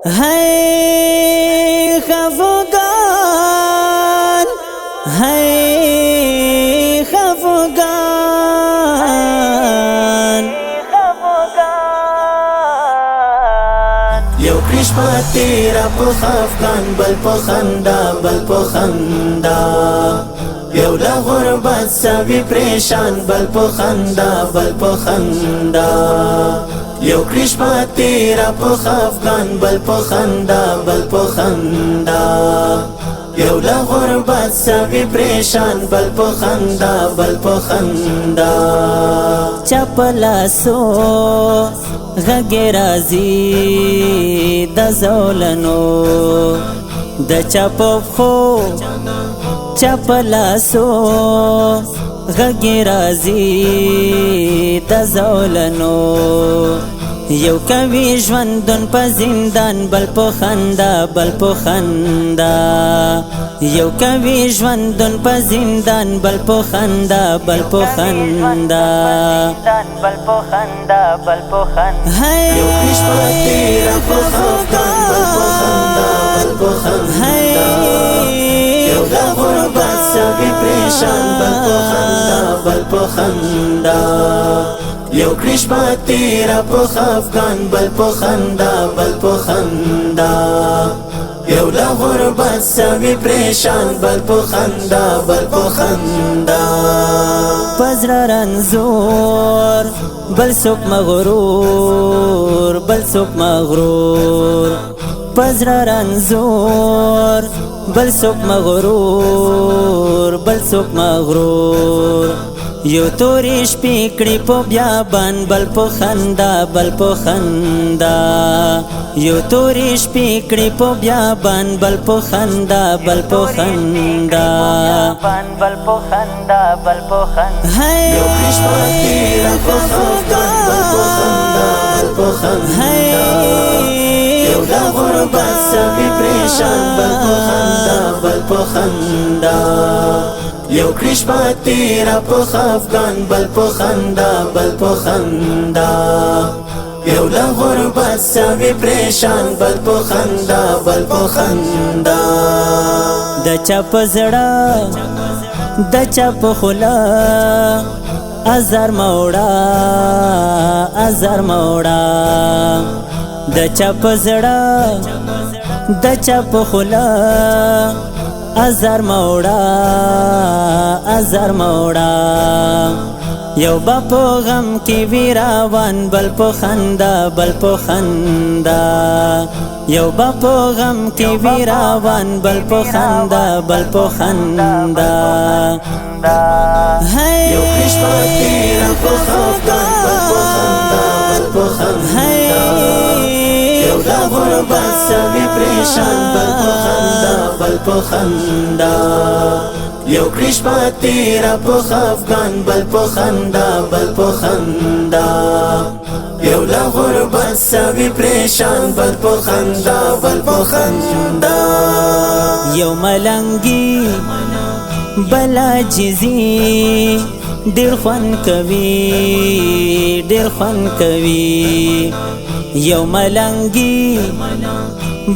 Hai khafgan, hai khafgan. Yau krishma tera po khafgan, bal po khanda, bal po khanda. Yau la ghurbat sabi preshan, bal po khanda, bal po khanda. Yau krishma tera po khafgan, bal po khanda, bal po khanda. Yau la ghurbat sabi preshan, bal po khanda, bal po khanda. Chapala so ghage razi da zolano da chapop kho chapala so ghage razi da zolano یو کوي ژوندون په زندان بل په خندا بل په خندا یو کوي ژوندون په زندان بل په خندا بل په خندا بل په خندا بل په خندا یو کښه تیرا په خفقان بل په خندا بل په خندا یو د غربت سبي پریشان بل په خندا بل په خندا یو کرشما تیرا په خفقان بل په خندا بل په خندا یو لا غربت سوي پریشان بل په خندا بل په خندا پزړه رنزور بل څوک مغرور بل څوک مغرور پزړه رنزور بل څوک مغرور بل څوک مغرور یو تورې شپې کړې په بیابان بل په خندا بل په خندا یو تورې شپې کړې په بیابان بل په خندا بل په خندا بل په خندا بل په خندا یو کښه تیرا په خفقان بل په خندا بل په خندا یو د غربت سوي پریشان بل په خندا بل په خندا یو کرشما تیرا په خفقان بل په خندا بل په خندا یو لا غربت سوي پریشان بل په خندا بل په خندا د چا په زړه د چا په خوله ازار موړه ازار موړه د چا په زړه د چا په خوله ازار موړه ازار موړه یو با په غم کې ویراوان بل په خندا بل په خندا یو با په غم کې ویراوان بل په خندا بل په خندا یو کښه تیرا په خفقان بل په خندا بل په خندا یو د غربت سوي پریشان بل په خندا بل په خندا یو کرشما تیرا په خفقان بل په خندا بل په خندا یو د غربت سوي پریشان بل په خندا بل په خندا یو ملنګي بلا جزي ډېر خوند کوي ډېر خوند کوي یو ملنګي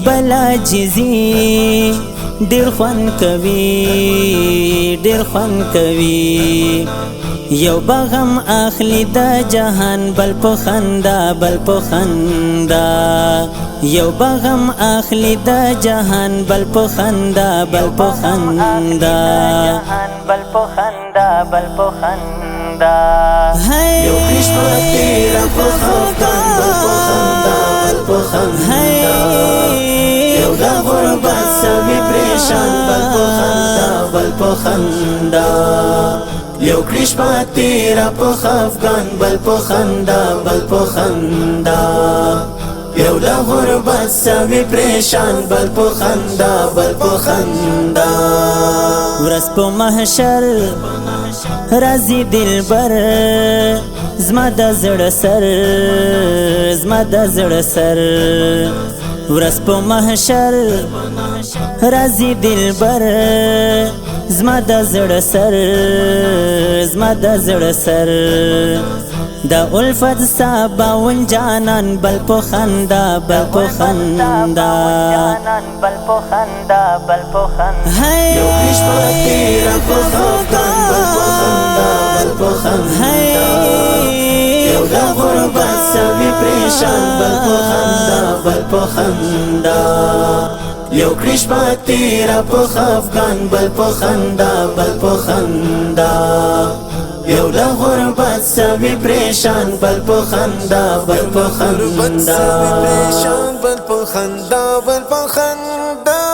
بلا جزي ډېر خوند کوي ډېر خوند کوي یو بغم اخلي د جهان بل په خندا بل په خندا یو بغم اخلي د جهان بل په خندا بل په خندا بل په خندا بل په خندا یو کښه تیرا په خفقان بل په خندا بل په خندا یو د غربت سوي پریشان بل په خندا بل په خندا یو کښه تیرا په خفقان بل په خندا بل په خندا یو د غربت سوي پریشان بل په خندا بل په خندا ورځ په محشر راځي دلبر زما د زړه سر زما د زړه سر ورځ په محشر راځي دلبر زما د زړه سر زما د زړه سر دا الفت ساباون جانان بل په خندا بل په خندا یو کشمه تیره په خفګان بل په خندا بل په خندا یو د غربت سوي پریشان بل په خندا بل په خندا یو کشمه تیره په خفګان بل په خندا بل په خندا یو د غربت سوي پریشان بل په خندا بل په خندا بل په خندا بل په خندا